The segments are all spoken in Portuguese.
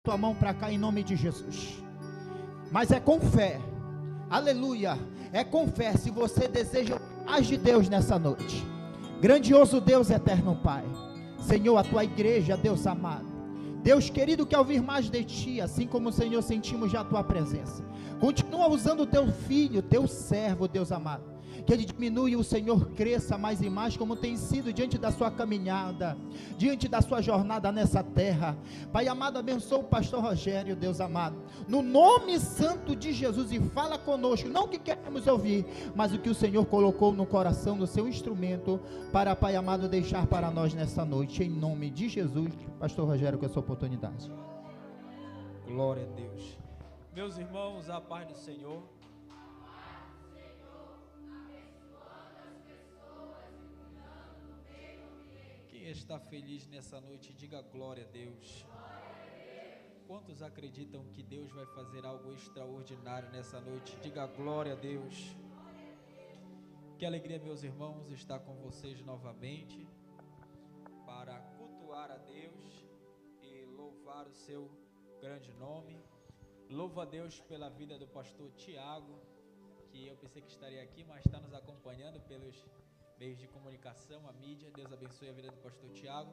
tua mão para cá em nome de Jesus. Mas é com fé, aleluia, é com fé, se você deseja mais de Deus nessa noite. Grandioso Deus, eterno Pai, Senhor, a tua igreja, Deus amado, Deus querido, quer ouvir mais de ti, assim como, Senhor, sentimos já a tua presença. Continua usando o teu filho, teu servo, Deus amado, que ele diminua e o Senhor cresça mais e mais, como tem sido diante da sua caminhada, diante da sua jornada nessa terra. Pai amado, abençoa o pastor Rogério, Deus amado, no nome santo de Jesus, e fala conosco, não o que queremos ouvir, mas o que o Senhor colocou no coração do seu instrumento, para, Pai amado, deixar para nós nessa noite, em nome de Jesus. Pastor Rogério, com essa oportunidade. Glória a Deus. Meus irmãos, a paz do Senhor. Quem está feliz nessa noite, diga glória a Deus. Quantos acreditam que Deus vai fazer algo extraordinário nessa noite? Diga glória a Deus. Que alegria, meus irmãos, estar com vocês novamente para cultuar a Deus e louvar o seu grande nome. Louvo a Deus pela vida do pastor Tiago, que eu pensei que estaria aqui, mas está nos acompanhando pelos meios de comunicação, a mídia. Deus abençoe a vida do pastor Tiago.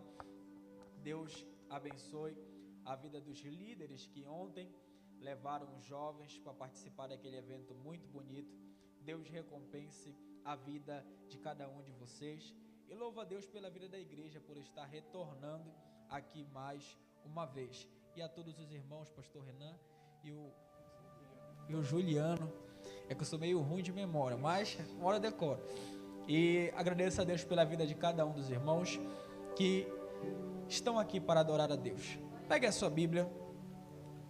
Deus abençoe a vida dos líderes que ontem levaram os jovens para participar daquele evento muito bonito. Deus recompense a vida de cada um de vocês. E louvo a Deus pela vida da igreja, por estar retornando aqui mais uma vez. E a todos os irmãos, pastor Renan e o Juliano, é que eu sou meio ruim de memória, mas uma hora eu decoro. E agradeço a Deus pela vida de cada um dos irmãos que estão aqui para adorar a Deus. Pegue a sua Bíblia,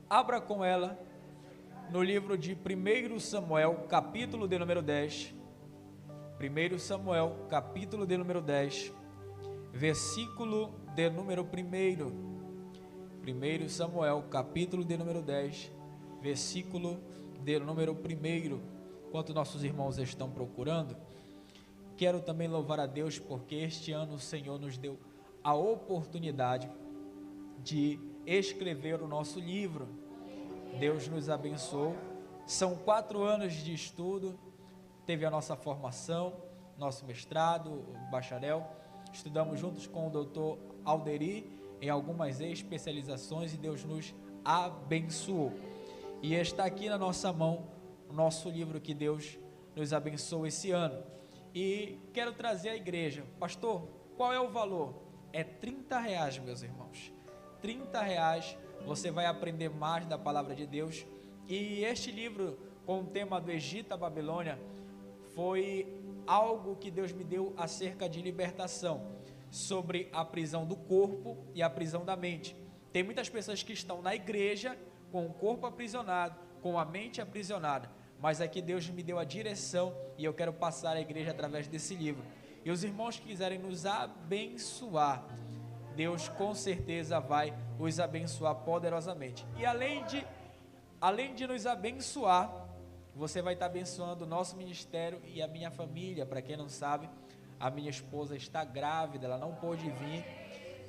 abra com ela no livro de 1 Samuel, capítulo de número 10. 1 Samuel, capítulo de número 10, versículo de número 1. 1 Samuel, capítulo de número 10, versículo de número 1. Enquanto nossos irmãos estão procurando, quero também louvar a Deus, porque este ano o Senhor nos deu a oportunidade de escrever o nosso livro. Deus nos abençoou. São 4 anos de estudo. Teve a nossa formação, nosso mestrado, bacharel. Estudamos juntos com o doutor Alderi em algumas especializações e Deus nos abençoou. E está aqui na nossa mão o nosso livro que Deus nos abençoou esse ano. E quero trazer à igreja, pastor, qual é o valor? É R$30, meus irmãos. R$30, você vai aprender mais da palavra de Deus. E este livro, com o tema do Egito à Babilônia, foi algo que Deus me deu acerca de libertação, sobre a prisão do corpo e a prisão da mente. Tem muitas pessoas que estão na igreja com o corpo aprisionado, com a mente aprisionada, mas aqui Deus me deu a direção e eu quero passar à igreja através desse livro. E os irmãos que quiserem nos abençoar, Deus com certeza vai os abençoar poderosamente. E além de nos abençoar, você vai estar abençoando o nosso ministério e a minha família. Para quem não sabe, a minha esposa está grávida, ela não pôde vir,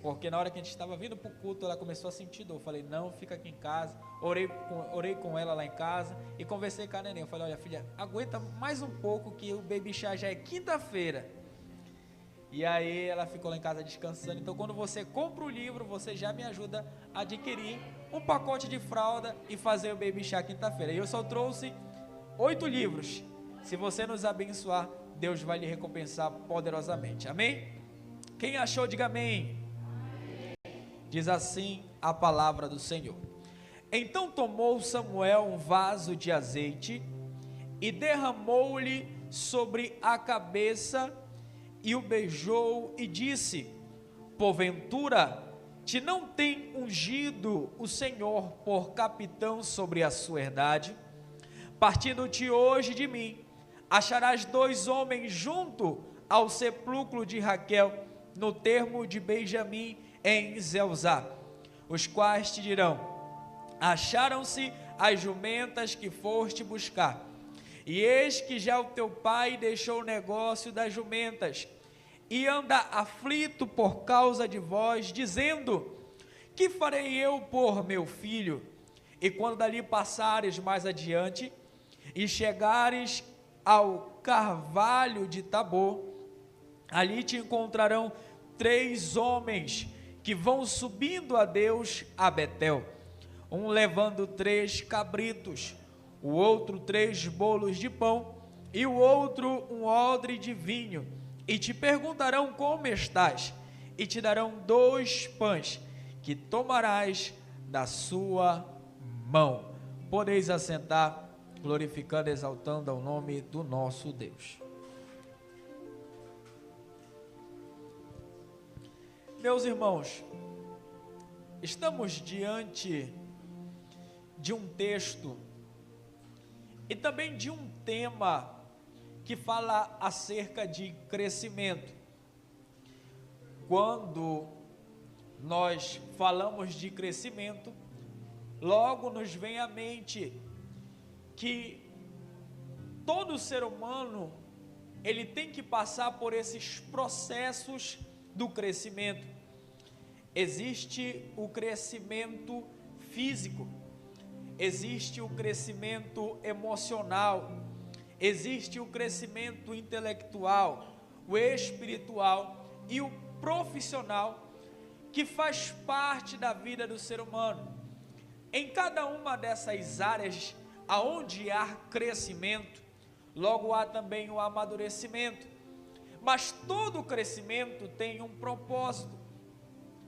porque na hora que a gente estava vindo para o culto, ela começou a sentir dor. Eu falei, não, fica aqui em casa. Orei com ela lá em casa e conversei com a neném. Eu falei, olha filha, aguenta mais um pouco que o baby chá já é quinta-feira. E aí ela ficou lá em casa descansando. Então quando você compra o livro, você já me ajuda a adquirir um pacote de fralda e fazer o baby chá quinta-feira. E eu só trouxe 8 livros. Se você nos abençoar, Deus vai lhe recompensar poderosamente. Amém? Quem achou, diga amém. Diz assim a palavra do Senhor. Então tomou Samuel um vaso de azeite e derramou-lhe sobre a cabeça e o beijou e disse: porventura te não tem ungido o Senhor por capitão sobre a sua herdade? Partindo-te hoje de mim, acharás 2 homens junto ao sepulcro de Raquel, no termo de Benjamim, em Zelzá, os quais te dirão: acharam-se as jumentas que foste buscar. E eis que já o teu pai deixou o negócio das jumentas, e anda aflito por causa de vós, dizendo: que farei eu por meu filho? E quando dali passares mais adiante, e chegares ao carvalho de Tabor, ali te encontrarão 3 homens que vão subindo a Deus a Betel, um levando 3 cabritos, o outro 3 bolos de pão, e o outro um odre de vinho, e te perguntarão como estás, e te darão 2 pães, que tomarás da sua mão. Podeis assentar, glorificando e exaltando ao nome do nosso Deus. Meus irmãos, estamos diante de um texto e também de um tema que fala acerca de crescimento. Quando nós falamos de crescimento, logo nos vem à mente que todo ser humano, ele tem que passar por esses processos do crescimento. Existe o crescimento físico, existe o crescimento emocional, existe o crescimento intelectual, o espiritual e o profissional, que faz parte da vida do ser humano. Em cada uma dessas áreas aonde há crescimento, logo há também o amadurecimento. Mas todo crescimento tem um propósito.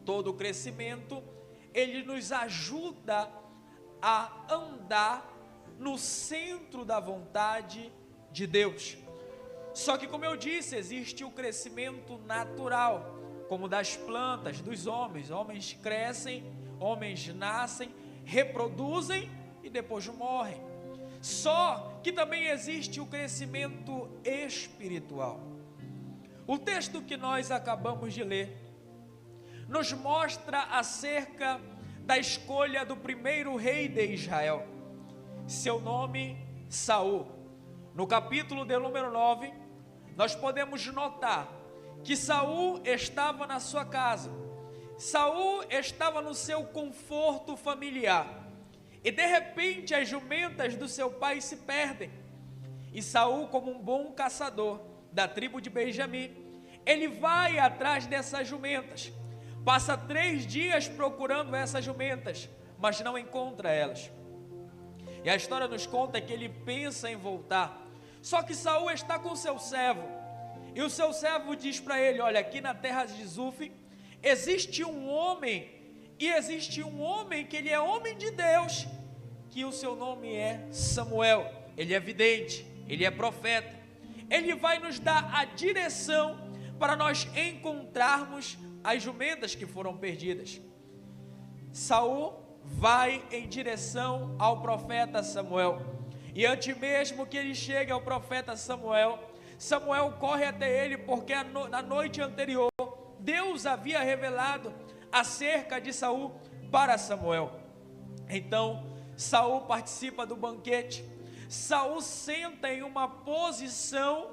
Todo crescimento, ele nos ajuda a andar no centro da vontade de Deus. Só que, como eu disse, existe o crescimento natural, como das plantas, dos homens. Homens crescem, homens nascem, reproduzem e depois morrem. Só que também existe o crescimento espiritual. O texto que nós acabamos de ler nos mostra acerca da escolha do primeiro rei de Israel, seu nome Saul. No capítulo de número 9, nós podemos notar que Saul estava na sua casa, Saul estava no seu conforto familiar, e de repente as jumentas do seu pai se perdem, e Saul, como um bom caçador da tribo de Benjamim, ele vai atrás dessas jumentas, passa 3 dias procurando essas jumentas, mas não encontra elas, e a história nos conta que ele pensa em voltar, só que Saul está com seu servo, e o seu servo diz para ele: olha, aqui na terra de Zuf, existe um homem, e existe um homem que ele é homem de Deus, que o seu nome é Samuel, ele é vidente, ele é profeta, ele vai nos dar a direção para nós encontrarmos as jumentas que foram perdidas. Saul vai em direção ao profeta Samuel, e antes mesmo que ele chegue ao profeta Samuel, Samuel corre até ele, porque na noite anterior Deus havia revelado acerca de Saul para Samuel. Então Saul participa do banquete, Saul senta em uma posição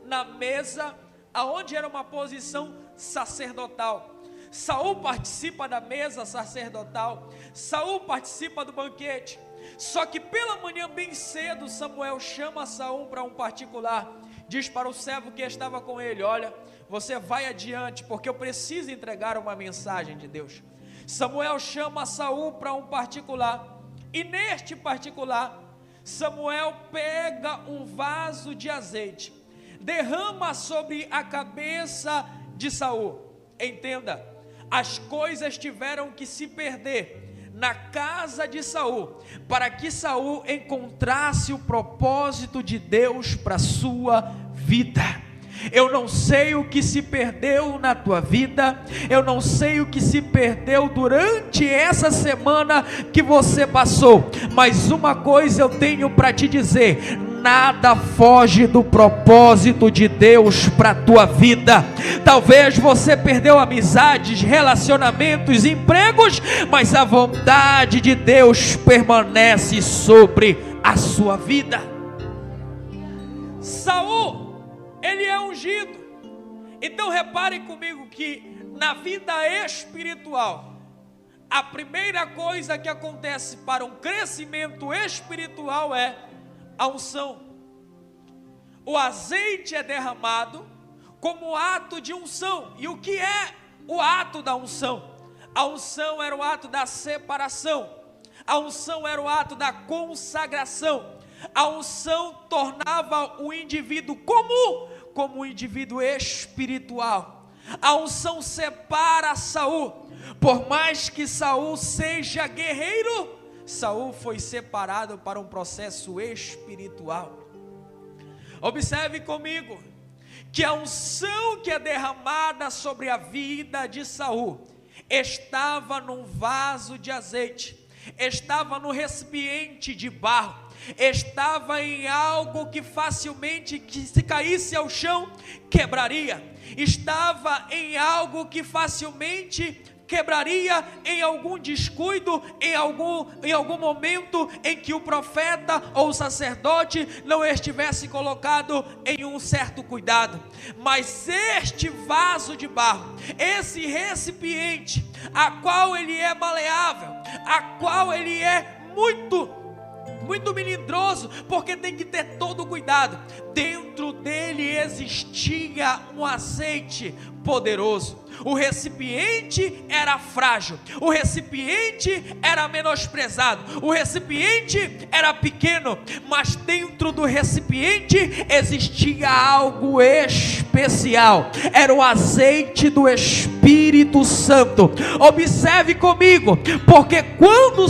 na mesa, aonde era uma posição sacerdotal. Saul participa da mesa sacerdotal, Saul participa do banquete. Só que pela manhã bem cedo, Samuel chama Saul para um particular, diz para o servo que estava com ele: olha, você vai adiante, porque eu preciso entregar uma mensagem de Deus. Samuel chama Saul para um particular, e neste particular, Samuel pega um vaso de azeite, derrama sobre a cabeça de Saul. Entenda, as coisas tiveram que se perder na casa de Saul, para que Saul encontrasse o propósito de Deus para a sua vida. Eu não sei o que se perdeu na tua vida, eu não sei o que se perdeu durante essa semana que você passou, mas uma coisa eu tenho para te dizer: nada foge do propósito de Deus para a tua vida. Talvez você perdeu amizades, relacionamentos, empregos, mas a vontade de Deus permanece sobre a sua vida. Saul, ele é ungido. Então repare comigo que na vida espiritual a primeira coisa que acontece para um crescimento espiritual é a unção. O azeite é derramado como ato de unção. E o que é o ato da unção? A unção era o ato da separação. A unção era o ato da consagração. A unção tornava o indivíduo comum como um indivíduo espiritual. A unção separa Saul. Por mais que Saul seja guerreiro, Saul foi separado para um processo espiritual. Observe comigo que a unção que é derramada sobre a vida de Saul estava num vaso de azeite, estava no recipiente de barro, estava em algo que facilmente, que se caísse ao chão, quebraria, estava em algo que facilmente quebraria em algum descuido, em algum momento em que o profeta ou o sacerdote não estivesse colocado em um certo cuidado. Mas este vaso de barro, esse recipiente, a qual ele é maleável, a qual ele é muito melindroso, porque tem que ter todo o cuidado. Dentro dele existia um azeite poderoso. O recipiente era frágil, o recipiente era menosprezado, o recipiente era pequeno, mas dentro do recipiente existia algo especial. Era o azeite do Espírito Santo. Observe comigo, porque quando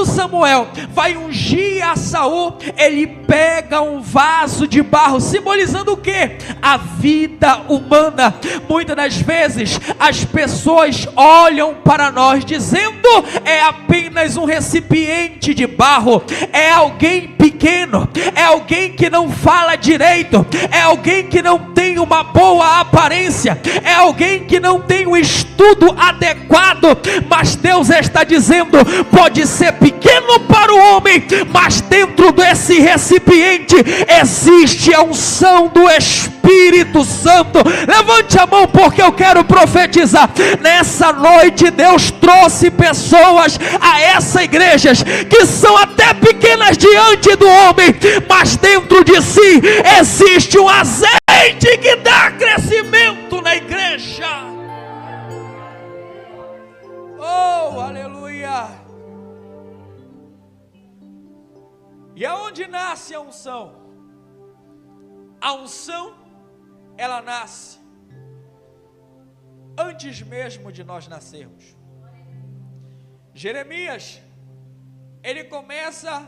Samuel vai ungir a Saul, ele pega um vaso de barro, simbolizando o quê? A vida humana. Muitas das vezes as pessoas olham para nós dizendo: é apenas um recipiente de barro, é alguém pequeno, é alguém que não fala direito, é alguém que não tem uma boa aparência, é alguém que não tem um estudo adequado. Mas Deus está dizendo: pode ser pequeno para o homem, mas dentro desse recipiente existe a unção do Espírito Santo. Levante a mão, porque eu quero profetizar. Nessa noite Deus trouxe pessoas a essa igreja que são até pequenas diante do homem, mas dentro de si existe um azeite que dá crescimento na igreja. Oh, aleluia! E aonde nasce a unção? A unção, ela nasce antes mesmo de nós nascermos. Jeremias, ele começa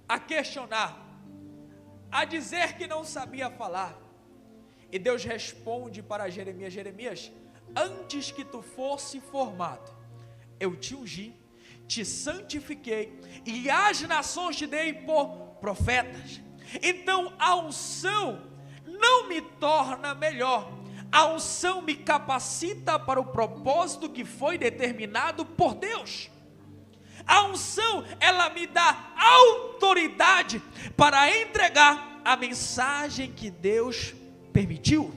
a questionar, a dizer que não sabia falar. E Deus responde para Jeremias: Jeremias, antes que tu fosse formado, eu te ungi, te santifiquei, e às nações te dei por profetas. Então a unção não me torna melhor, a unção me capacita para o propósito que foi determinado por Deus. A unção, ela me dá autoridade para entregar a mensagem que Deus permitiu.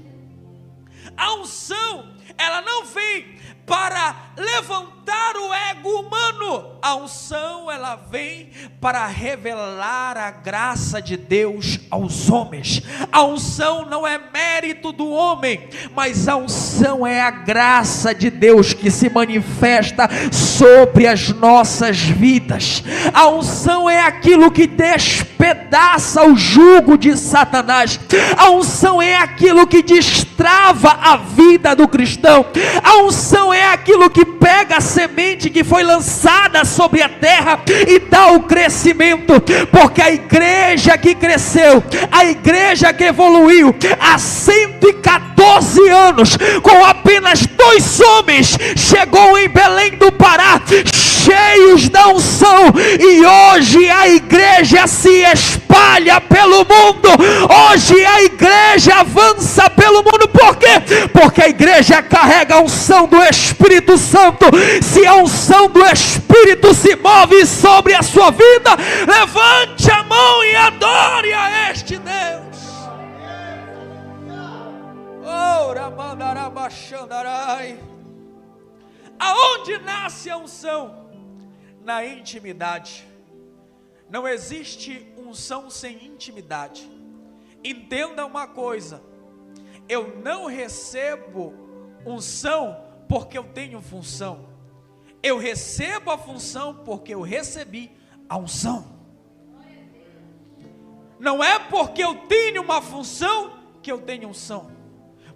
A unção, ela não vem para levantar o ego humano. A unção, ela vem para revelar a graça de Deus aos homens. A unção não é mérito do homem, mas a unção é a graça de Deus que se manifesta sobre as nossas vidas. A unção é aquilo que despedaça o jugo de Satanás. A unção é aquilo que destrava a vida do cristão. A unção é aquilo que pega a semente que foi lançada sobre a terra e dá o crescimento. Porque a igreja que cresceu, a igreja que evoluiu há 114 anos, com apenas 2 homens, chegou em Belém do Pará, cheios da unção, e hoje a igreja se espalha pelo mundo. Hoje a igreja avança pelo mundo. Por quê? Porque a igreja carrega a unção do Espírito Santo. Se a unção do Espírito se move sobre a sua vida, levante a mão e adore a este Deus. Aonde nasce a unção? Na intimidade. Não existe unção sem intimidade. Entenda uma coisa: eu não recebo unção porque eu tenho função. Eu recebo a função porque eu recebi a unção. Não é porque eu tenho uma função que eu tenho unção.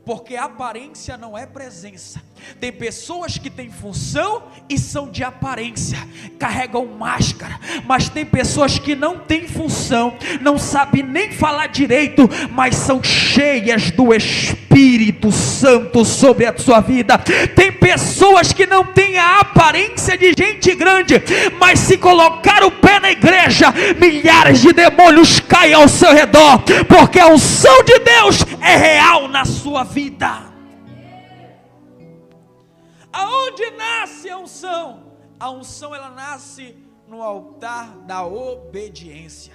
Porque aparência não é presença. Tem pessoas que têm função e são de aparência, carregam máscara. Mas tem pessoas que não têm função, não sabem nem falar direito, mas são cheias do Espírito Santo sobre a sua vida. Tem pessoas que não têm a aparência de gente grande, mas se colocar o pé na igreja, milhares de demônios caem ao seu redor, porque a unção de Deus é real na sua vida. Aonde nasce a unção? A unção, ela nasce no altar da obediência.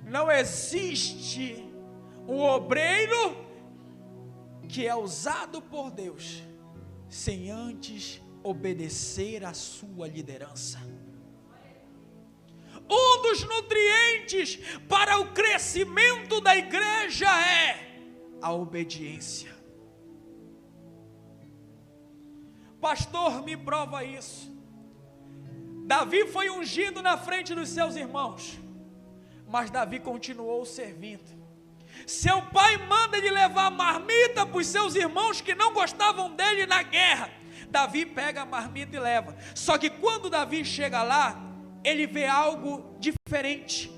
Não existe um obreiro que é usado por Deus sem antes obedecer à sua liderança. Um dos nutrientes para o crescimento da igreja é a obediência. Pastor, me prova isso. Davi foi ungido na frente dos seus irmãos, mas Davi continuou servindo. Seu pai manda ele levar marmita para os seus irmãos que não gostavam dele na guerra. Davi pega a marmita e leva. Só que quando Davi chega lá, ele vê algo diferente.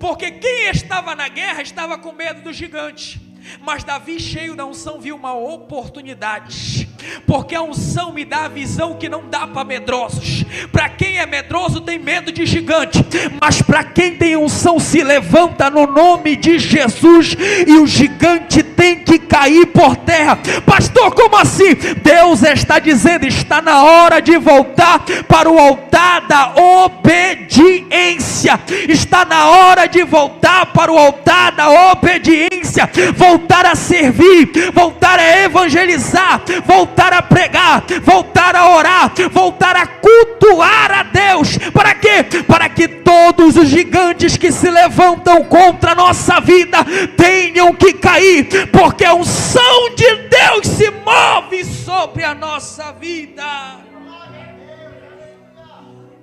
Porque quem estava na guerra estava com medo do gigante. Mas Davi, cheio da unção, viu uma oportunidade. Porque a unção me dá a visão que não dá para medrosos. Para quem é medroso tem medo de gigante, mas para quem tem unção se levanta no nome de Jesus e o gigante tem que cair por terra. Pastor, como assim? Deus está dizendo, está na hora de voltar para o altar da obediência. Está na hora de voltar para o altar da obediência. Voltar a servir, voltar a evangelizar, voltar a pregar, voltar a orar, voltar a cultuar a Deus. Para quê? Para que todos os gigantes que se levantam contra a nossa vida tenham que cair, porque a unção de Deus se move sobre a nossa vida.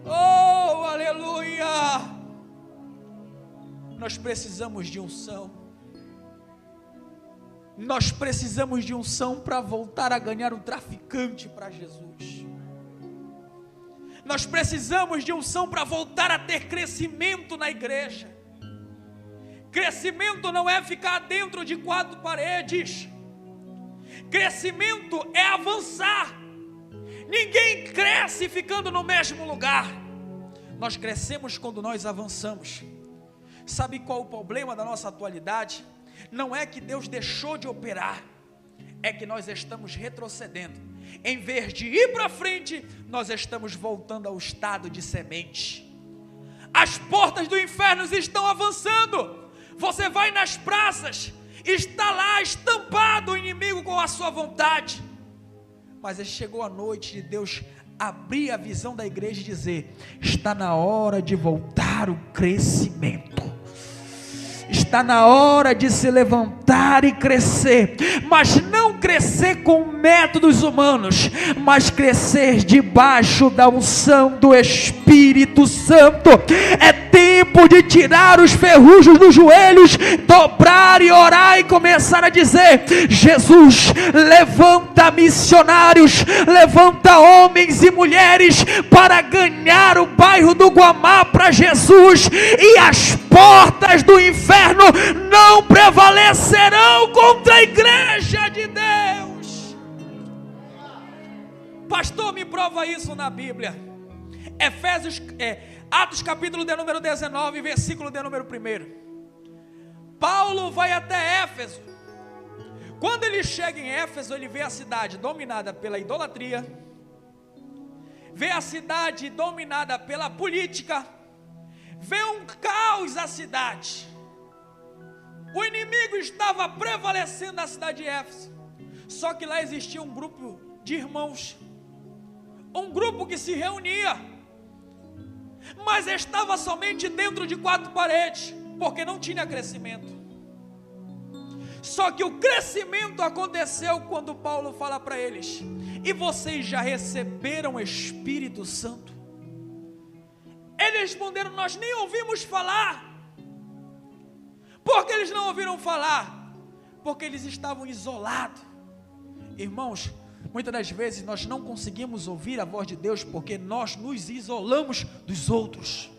Oh, aleluia! Nós precisamos de unção. Nós precisamos de unção para voltar a ganhar um traficante para Jesus. Nós precisamos de unção para voltar a ter crescimento na igreja. Crescimento não é ficar dentro de quatro paredes. Crescimento é avançar. Ninguém cresce ficando no mesmo lugar. Nós crescemos quando nós avançamos. Sabe qual o problema da nossa atualidade? Não é que Deus deixou de operar, é que nós estamos retrocedendo. Em vez de ir para frente, nós estamos voltando ao estado de semente. As portas do inferno estão avançando. Você vai nas praças, está lá estampado o inimigo com a sua vontade. Mas chegou a noite de Deus abrir a visão da igreja e dizer: está na hora de voltar o crescimento. Está na hora de se levantar e crescer, mas não crescer com métodos humanos, mas crescer debaixo da unção do Espírito Santo. É tempo de tirar os ferrugem dos joelhos, dobrar e orar e começar a dizer: Jesus, levanta missionários, levanta homens e mulheres para ganhar o bairro do Guamá para Jesus, e as portas do inferno não prevalecerão contra a igreja de Deus. Pastor, me prova isso na Bíblia. Atos capítulo de número 19, versículo de número 1. Paulo vai até Éfeso. Quando ele chega em Éfeso, ele vê a cidade dominada pela idolatria, vê a cidade dominada pela política, vê um caos a cidade. O inimigo estava prevalecendo na cidade de Éfeso. Só que lá existia um grupo de irmãos, um grupo que se reunia, mas estava somente dentro de 4 paredes, porque não tinha crescimento. Só que o crescimento aconteceu quando Paulo fala para eles: e vocês já receberam o Espírito Santo? Eles responderam: nós nem ouvimos falar. Por que eles não ouviram falar? Porque eles estavam isolados. Irmãos, muitas das vezes nós não conseguimos ouvir a voz de Deus porque nós nos isolamos dos outros.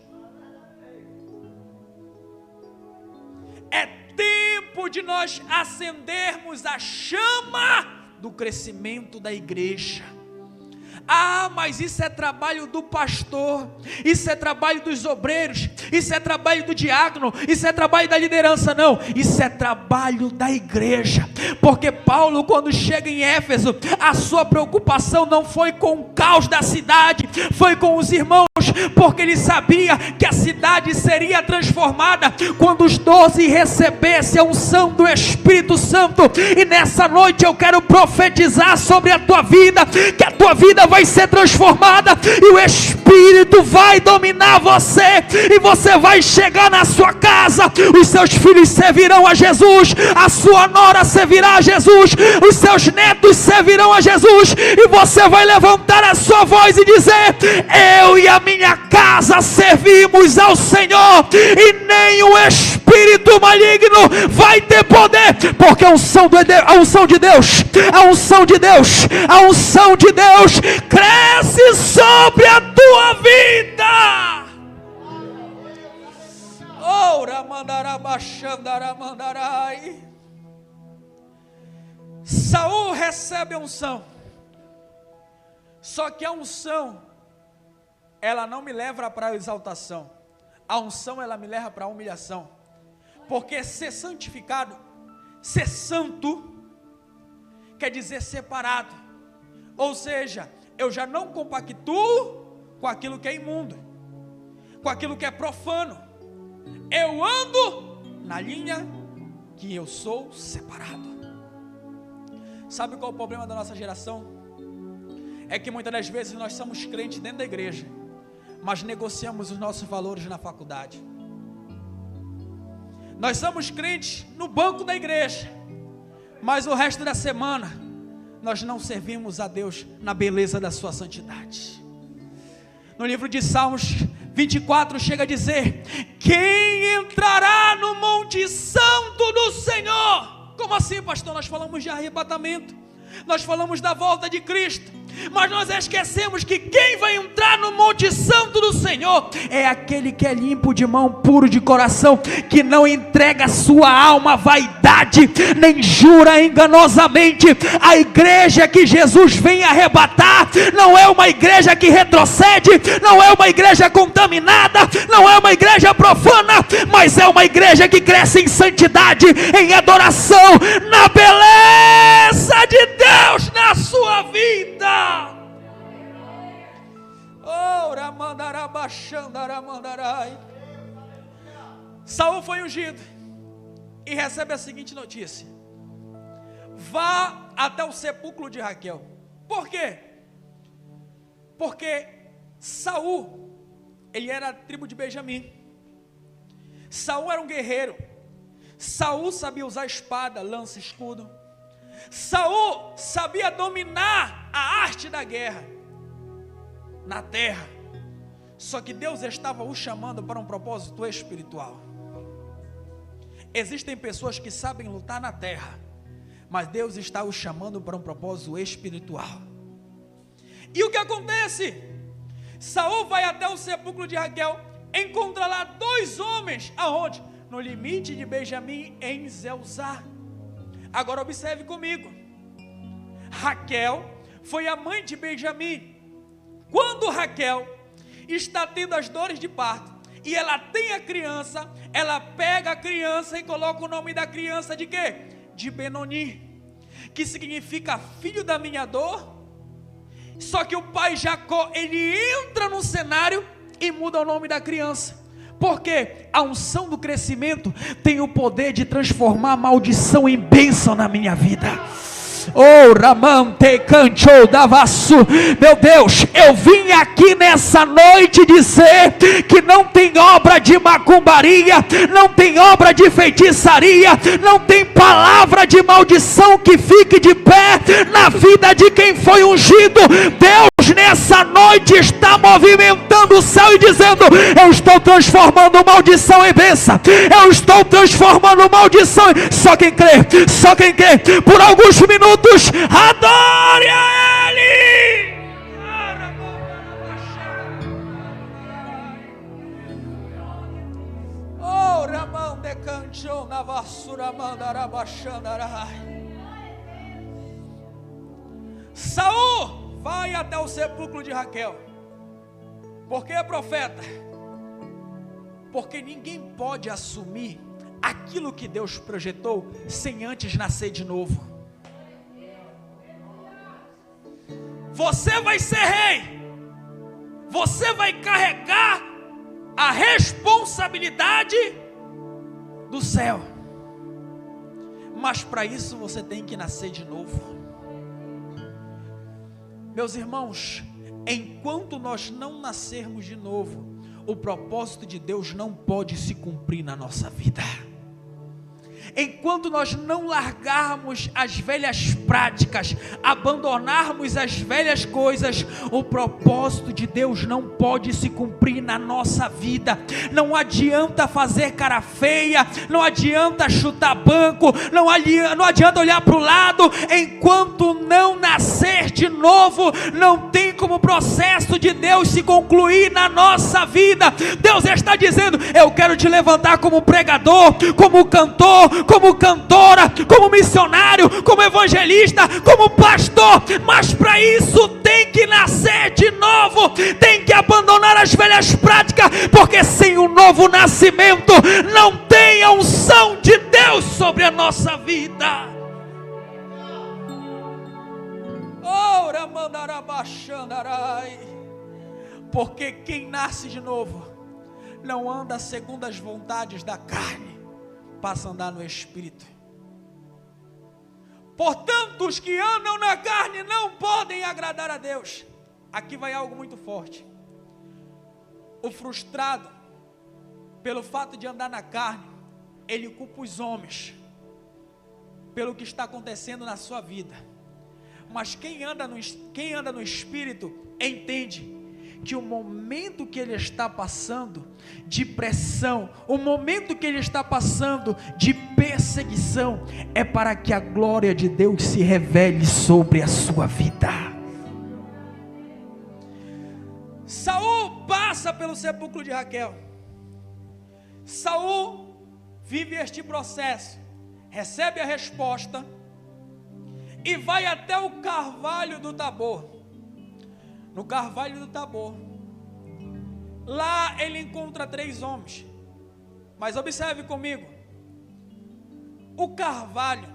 É tempo de nós acendermos a chama do crescimento da igreja. Ah, mas isso é trabalho do pastor, isso é trabalho dos obreiros, isso é trabalho do diácono, isso é trabalho da liderança. Não, isso é trabalho da igreja. Porque Paulo, quando chega em Éfeso, a sua preocupação não foi com o caos da cidade, foi com os irmãos, porque ele sabia que a cidade seria transformada quando os 12 recebessem a unção do Espírito Santo. E nessa noite eu quero profetizar sobre a tua vida, que a tua vida vai ser transformada e o Espírito vai dominar você, e você vai chegar na sua casa, os seus filhos servirão a Jesus, a sua nora servirá a Jesus, os seus netos servirão a Jesus, e você vai levantar a sua voz e dizer: eu e a minha casa servimos ao Senhor, e nem o espírito maligno vai ter poder, porque a unção de Deus cresce sobre a tua vida. Ora mandará baixandará mandarai. Saul recebe a unção, só que a unção, ela não me leva para a exaltação, a unção ela me leva para a humilhação, porque ser santificado, ser santo, quer dizer separado, ou seja, eu já não compactuo com aquilo que é imundo, com aquilo que é profano, eu ando na linha que eu sou separado. Sabe qual é o problema da nossa geração? É que muitas das vezes nós somos crentes dentro da igreja, mas negociamos os nossos valores na faculdade. Nós somos crentes no banco da igreja, mas o resto da semana nós não servimos a Deus na beleza da sua santidade. No livro de Salmos 24 chega a dizer: quem entrará no monte santo do Senhor? Como assim, pastor? Nós falamos de arrebatamento, nós falamos da volta de Cristo, mas nós esquecemos que quem vai entrar no monte santo do Senhor é aquele que é limpo de mão, puro de coração, que não entrega a sua alma à vaidade, nem jura enganosamente. A igreja que Jesus vem arrebatar não é uma igreja que retrocede, não é uma igreja contaminada, não é uma igreja profana, mas é uma igreja que cresce em santidade, em adoração, na beleza de Deus na sua vida. Saul foi ungido e recebe a seguinte notícia: vá até o sepulcro de Raquel. Por quê? Porque Saul, ele era da tribo de Benjamim. Saul era um guerreiro. Saul sabia usar espada, lança, escudo. Saul sabia dominar a arte da guerra na terra. Só que Deus estava o chamando para um propósito espiritual. Existem pessoas que sabem lutar na terra, mas Deus está o chamando para um propósito espiritual. E o que acontece? Saul vai até o sepulcro de Raquel, encontra lá 2 homens, aonde? No limite de Benjamim, em Zelzá. Agora observe comigo, Raquel foi a mãe de Benjamim. Quando Raquel está tendo as dores de parto, e ela tem a criança, ela pega a criança e coloca o nome da criança de quê? De Benoni, que significa filho da minha dor. Só que o pai Jacó, ele entra no cenário e muda o nome da criança. Porque a unção do crescimento tem o poder de transformar a maldição em bênção na minha vida. Oh, Ramante Canchou da Vassu. Meu Deus, eu vim aqui nessa noite dizer que não tem obra de macumbaria, não tem obra de feitiçaria, não tem palavra de maldição que fique de pé na vida de quem foi ungido. Deus nessa noite está movimentando o céu e dizendo: eu estou transformando maldição em bênção, eu estou transformando maldição em... Só quem crê, por alguns minutos, adore a Ele. Oh, Ramão de Canchão na vassoura mandarabaxandarai. Saul vai até o sepulcro de Raquel. Por que, profeta? Porque ninguém pode assumir aquilo que Deus projetou sem antes nascer de novo. Você vai ser rei, você vai carregar a responsabilidade do céu, mas para isso você tem que nascer de novo. Meus irmãos, enquanto nós não nascermos de novo, o propósito de Deus não pode se cumprir na nossa vida. Enquanto nós não largarmos as velhas práticas, abandonarmos as velhas coisas, o propósito de Deus não pode se cumprir na nossa vida. Não adianta fazer cara feia, não adianta chutar banco, não adianta olhar para o lado. Enquanto não nascer de novo, não tem como o processo de Deus se concluir na nossa vida. Deus está dizendo: eu quero te levantar como pregador, como cantor, como cantora, como missionário, como evangelista, como pastor, mas para isso tem que nascer de novo, tem que abandonar as velhas práticas, porque sem o novo nascimento não tem a unção de Deus sobre a nossa vida. Ora mandarabaxandarai. Porque quem nasce de novo não anda segundo as vontades da carne, passa a andar no Espírito. Portanto, os que andam na carne não podem agradar a Deus. Aqui vai algo muito forte. O frustrado, pelo fato de andar na carne, ele culpa os homens pelo que está acontecendo na sua vida. Mas quem anda no Espírito entende que o momento que ele está passando de pressão, o momento que ele está passando de perseguição, é para que a glória de Deus se revele sobre a sua vida. Saul passa pelo sepulcro de Raquel. Saul vive este processo, recebe a resposta e vai até o carvalho do Tabor. No carvalho do Tabor, lá ele encontra 3 homens. Mas observe comigo, o carvalho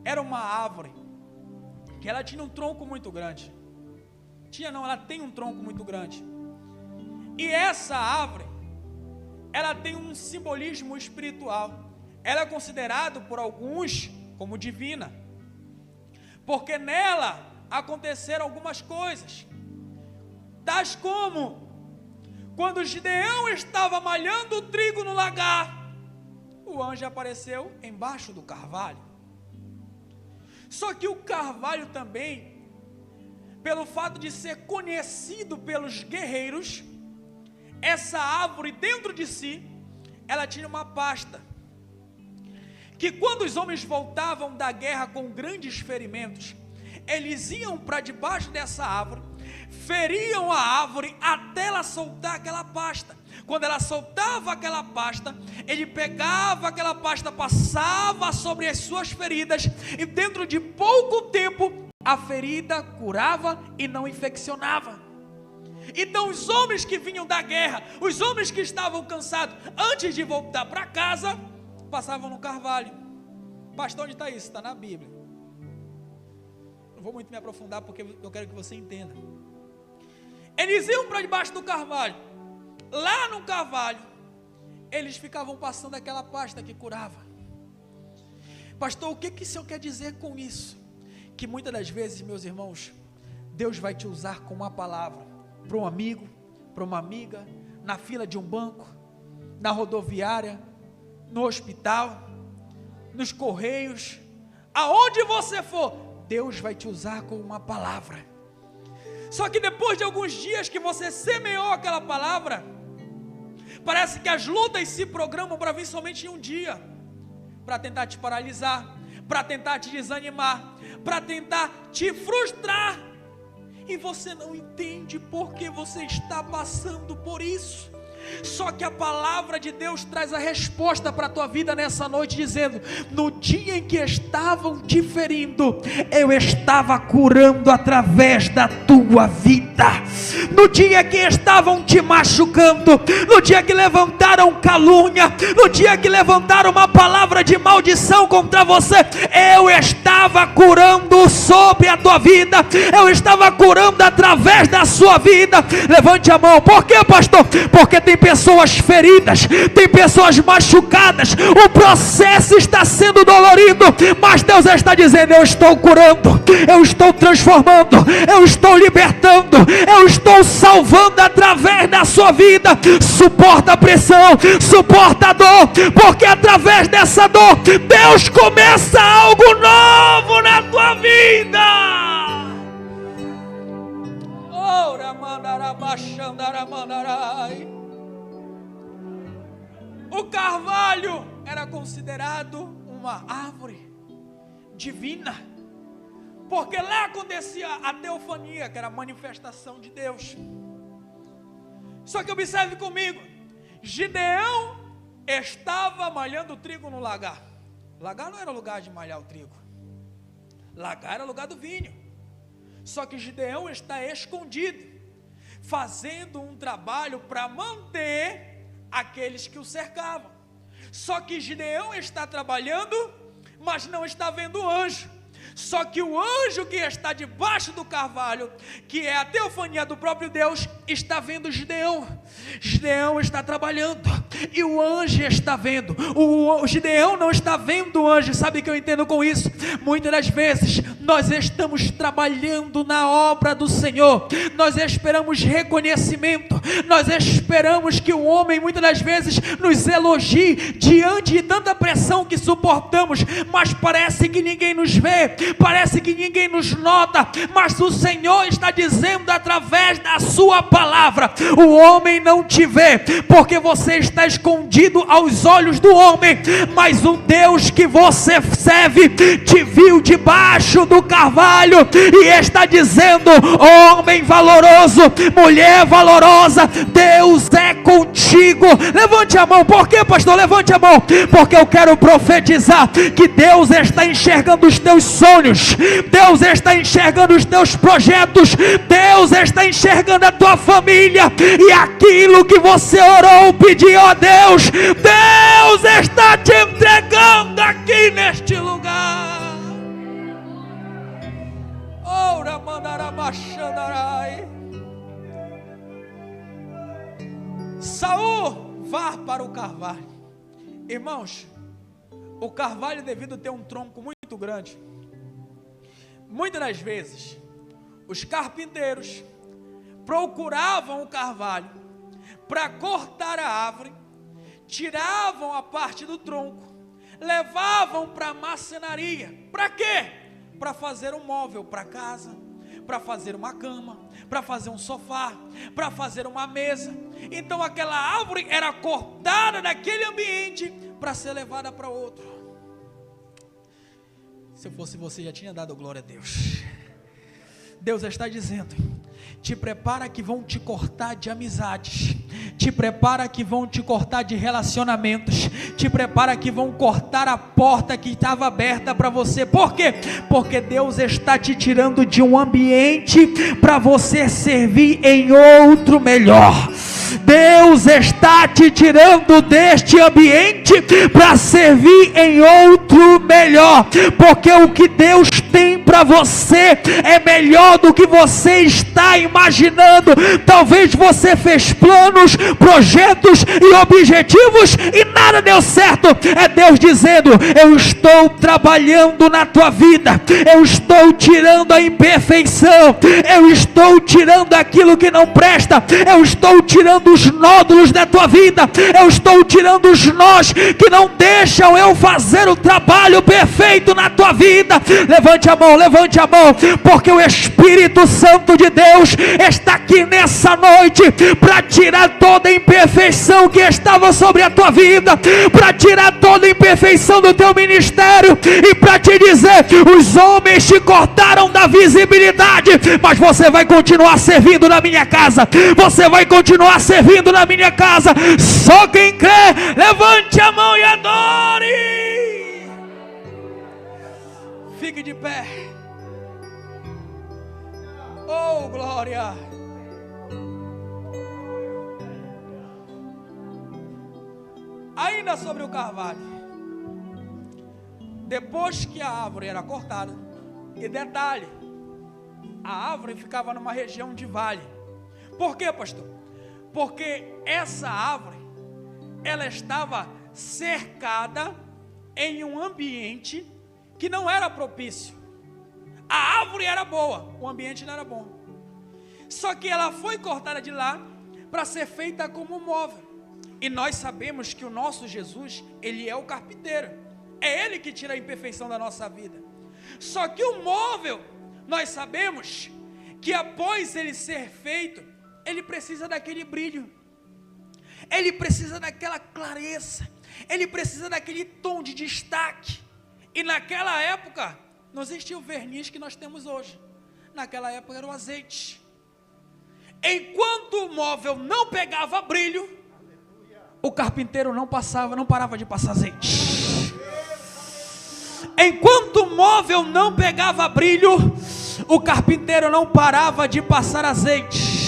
era uma árvore que ela tinha um tronco muito grande. Ela tem um tronco muito grande. E essa árvore, ela tem um simbolismo espiritual. Ela é considerada por alguns como divina, porque nela aconteceram algumas coisas, tais como quando Gideão estava malhando o trigo no lagar, o anjo apareceu embaixo do carvalho. Só que o carvalho também, pelo fato de ser conhecido pelos guerreiros, essa árvore dentro de si, ela tinha uma pasta, que quando os homens voltavam da guerra com grandes ferimentos, eles iam para debaixo dessa árvore, feriam a árvore até ela soltar aquela pasta. Quando ela soltava aquela pasta, ele pegava aquela pasta, passava sobre as suas feridas, e dentro de pouco tempo a ferida curava e não infeccionava. Então os homens que vinham da guerra, os homens que estavam cansados, antes de voltar para casa, passavam no carvalho. Pastor, onde está isso? Está na Bíblia. Não vou muito me aprofundar, porque eu quero que você entenda. Eles iam para debaixo do carvalho. Lá no carvalho, eles ficavam passando aquela pasta que curava. Pastor, o que o senhor quer dizer com isso? que muitas das vezes, meus irmãos, Deus vai te usar com uma palavra, para um amigo, para uma amiga, na fila de um banco, na rodoviária, no hospital, nos correios, aonde você for, Deus vai te usar com uma palavra. Só que depois de alguns dias que você semeou aquela palavra, parece que as lutas se programam para vir somente em um dia, para tentar te paralisar, para tentar te desanimar, para tentar te frustrar, e você não entende por que você está passando por isso. Só que a palavra de Deus traz a resposta para a tua vida nessa noite, dizendo: no dia em que estavam te ferindo, eu estava curando através da tua vida. No dia que estavam te machucando, no dia que levantaram calúnia, no dia que levantaram uma palavra de maldição contra você, eu estava curando sobre a tua vida, eu estava curando através da sua vida. Levante a mão. Por quê, pastor? Porque tem pessoas feridas, tem pessoas machucadas, o processo está sendo dolorido, mas Deus está dizendo: eu estou curando, eu estou transformando, eu estou libertando, eu estou salvando através da sua vida. Suporta a pressão, suporta a dor, porque através dessa dor Deus começa algo novo na tua vida. O carvalho era considerado uma árvore divina, porque lá acontecia a teofania, que era a manifestação de Deus. Só que observe comigo, Gideão estava malhando trigo no lagar. Lagar não era lugar de malhar o trigo, lagar era lugar do vinho. Só que Gideão está escondido, fazendo um trabalho para manter aqueles que o cercavam. Só que Gideão está trabalhando, mas não está vendo o anjo. Só que o anjo que está debaixo do carvalho, que é a teofania do próprio Deus, está vendo Gideão. Gideão está trabalhando e o anjo está vendo. O Gideão não está vendo o anjo. Sabe o que eu entendo com isso? Muitas das vezes nós estamos trabalhando na obra do Senhor, nós esperamos reconhecimento, nós esperamos que o homem muitas das vezes nos elogie diante de tanta pressão que suportamos, mas parece que ninguém nos vê, parece que ninguém nos nota, mas o Senhor está dizendo através da sua palavra: o homem não te vê, porque você está escondido aos olhos do homem, mas o Deus que você serve te viu debaixo do carvalho e está dizendo: homem valoroso, mulher valorosa, Deus é contigo. Levante a mão. Por quê, pastor? Levante a mão, porque eu quero profetizar que Deus está enxergando os teus sonhos, Deus está enxergando os teus projetos, Deus está enxergando a tua família, e aquilo que você orou, pediu a Deus, Deus está te entregando aqui neste lugar. Ora mandarabachandarai. Saul, vá para o carvalho. Irmãos, o carvalho, devido a ter um tronco muito grande, muitas das vezes os carpinteiros procuravam o carvalho para cortar a árvore, tiravam a parte do tronco, levavam para a marcenaria. Para quê? Para fazer um móvel para casa, para fazer uma cama, para fazer um sofá, para fazer uma mesa. Então aquela árvore era cortada naquele ambiente para ser levada para outro. Se eu fosse você, já tinha dado glória a Deus. Deus está dizendo: te prepara que vão te cortar de amizades, te prepara que vão te cortar de relacionamentos, te prepara que vão cortar a porta que estava aberta para você. Por quê? Porque Deus está te tirando de um ambiente para você servir em outro melhor. Deus está te tirando deste ambiente para servir em outro melhor, porque o que Deus tem para você é melhor do que você está imaginando. Talvez você fez planos, projetos e objetivos e nada deu certo. É Deus dizendo: eu estou trabalhando na tua vida, eu estou tirando a imperfeição, eu estou tirando aquilo que não presta, eu estou tirando os nódulos da tua vida, eu estou tirando os nós que não deixam eu fazer o trabalho perfeito na tua vida. Levante a mão, porque o Espírito Santo de Deus está aqui nessa noite para tirar toda a imperfeição que estava sobre a tua vida, para tirar toda a imperfeição do teu ministério e para te dizer: os homens te cortaram da visibilidade, mas você vai continuar servindo na minha casa, você vai continuar servindo na minha casa. Só quem crê, levante a mão e adore. Fique de pé. Oh, glória. Ainda sobre o carvalho, depois que a árvore era cortada, e detalhe, a árvore ficava numa região de vale. Por quê, pastor? Porque essa árvore, ela estava cercada em um ambiente que não era propício. A árvore era boa, o ambiente não era bom. Só que ela foi cortada de lá para ser feita como móvel. E nós sabemos que o nosso Jesus, ele é o carpinteiro. É ele que tira a imperfeição da nossa vida. Só que o móvel, nós sabemos que após ele ser feito, ele precisa daquele brilho, ele precisa daquela clareza, ele precisa daquele tom de destaque. E naquela época não existia o verniz que nós temos hoje. Naquela época era o azeite. Enquanto o móvel não pegava brilho, o carpinteiro não parava de passar azeite. Enquanto o móvel não pegava brilho, o carpinteiro não parava de passar azeite.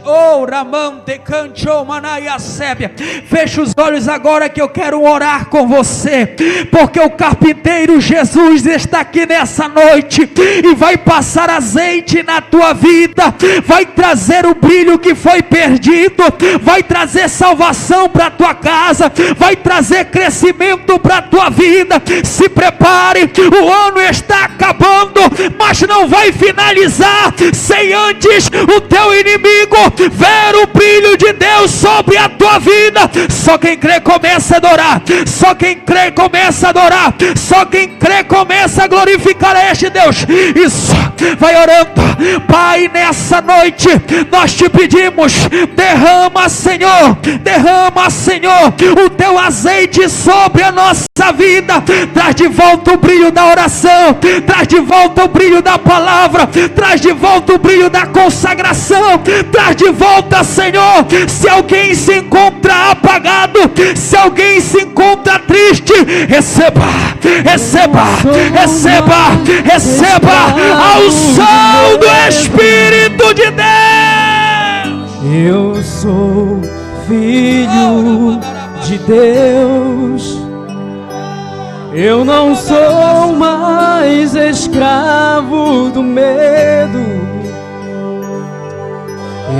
Oh, Ramante Cancho Manaia Sébia. Fecha os olhos agora que eu quero orar com você, porque o carpinteiro Jesus está aqui nessa noite e vai passar azeite na tua vida, vai trazer o brilho que foi perdido, vai trazer salvação para a tua casa, vai trazer crescimento para a tua vida. Se prepare, o ano está acabando, mas não vai finalizar sem antes o teu inimigo ver o brilho de Deus sobre a tua vida. Só quem crê começa a adorar, só quem crê começa a adorar, só quem crê começa a glorificar a este Deus. Isso, vai orando. Pai, nessa noite nós te pedimos: derrama, Senhor, o teu azeite sobre a nossa vida. Traz de volta o brilho da oração, traz de volta o brilho da palavra, traz de volta o brilho da consagração, traz de volta, Senhor. Se alguém se encontra apagado, se alguém se encontra triste, receba a unção do Espírito de Deus. Eu sou filho de Deus, eu não sou mais escravo do medo.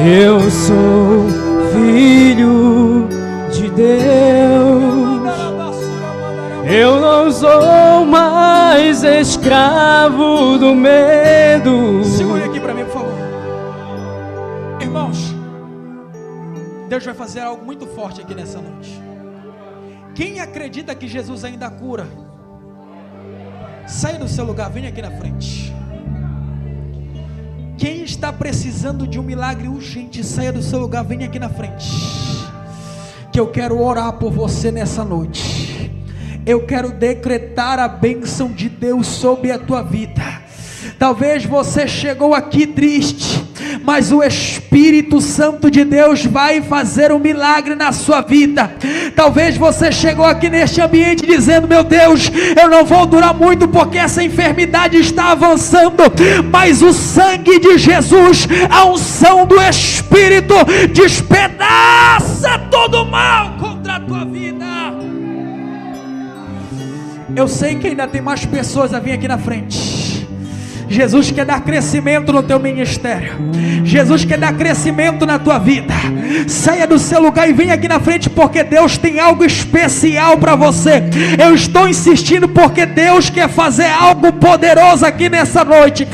Eu sou filho de Deus, eu não sou mais escravo do medo. Segure aqui para mim, por favor. Irmãos, Deus vai fazer algo muito forte aqui nessa noite. Quem acredita que Jesus ainda cura, saia do seu lugar, venha aqui na frente. Quem está precisando de um milagre urgente, saia do seu lugar, venha aqui na frente, que eu quero orar por você nessa noite. Eu quero decretar a bênção de Deus sobre a tua vida. Talvez você chegou aqui triste, mas o Espírito Espírito Santo de Deus vai fazer um milagre na sua vida. Talvez você chegou aqui neste ambiente dizendo: meu Deus, eu não vou durar muito porque essa enfermidade está avançando, mas o sangue de Jesus, a unção do Espírito, despedaça todo o mal contra a tua vida. Eu sei que ainda tem mais pessoas a vir aqui na frente. Jesus quer dar crescimento no teu ministério. Jesus quer dar crescimento na tua vida. Saia do seu lugar e venha aqui na frente, porque Deus tem algo especial para você. Eu estou insistindo porque Deus quer fazer algo poderoso aqui nessa noite.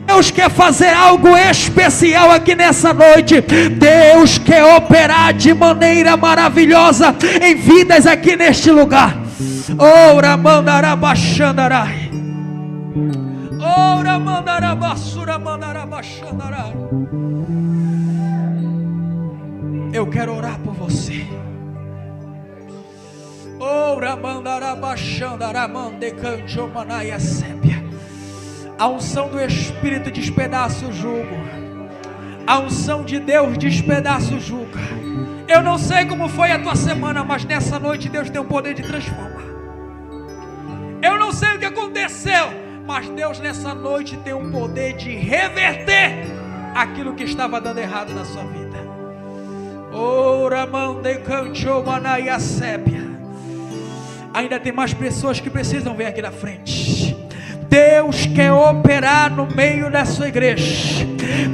Deus quer fazer algo especial aqui nessa noite. Deus quer operar de maneira maravilhosa em vidas aqui neste lugar. Ora mandarabachandarai. Ora mandarabassura mandarabachandarai. Eu quero orar por você. Ora mandarabachandarai mandecanchomanai sépia. A unção do Espírito despedaça o jugo. A unção de Deus despedaça o jugo. Eu não sei como foi a tua semana, mas nessa noite Deus tem o poder de transformar. Eu não sei o que aconteceu, mas Deus nessa noite tem o poder de reverter aquilo que estava dando errado na sua vida. Ora mande cancho manaia sépia. Ainda tem mais pessoas que precisam vir aqui na frente. Deus quer operar no meio da sua igreja.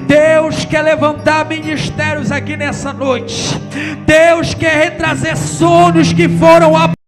Deus quer levantar ministérios aqui nessa noite. Deus quer retrazer sonhos que foram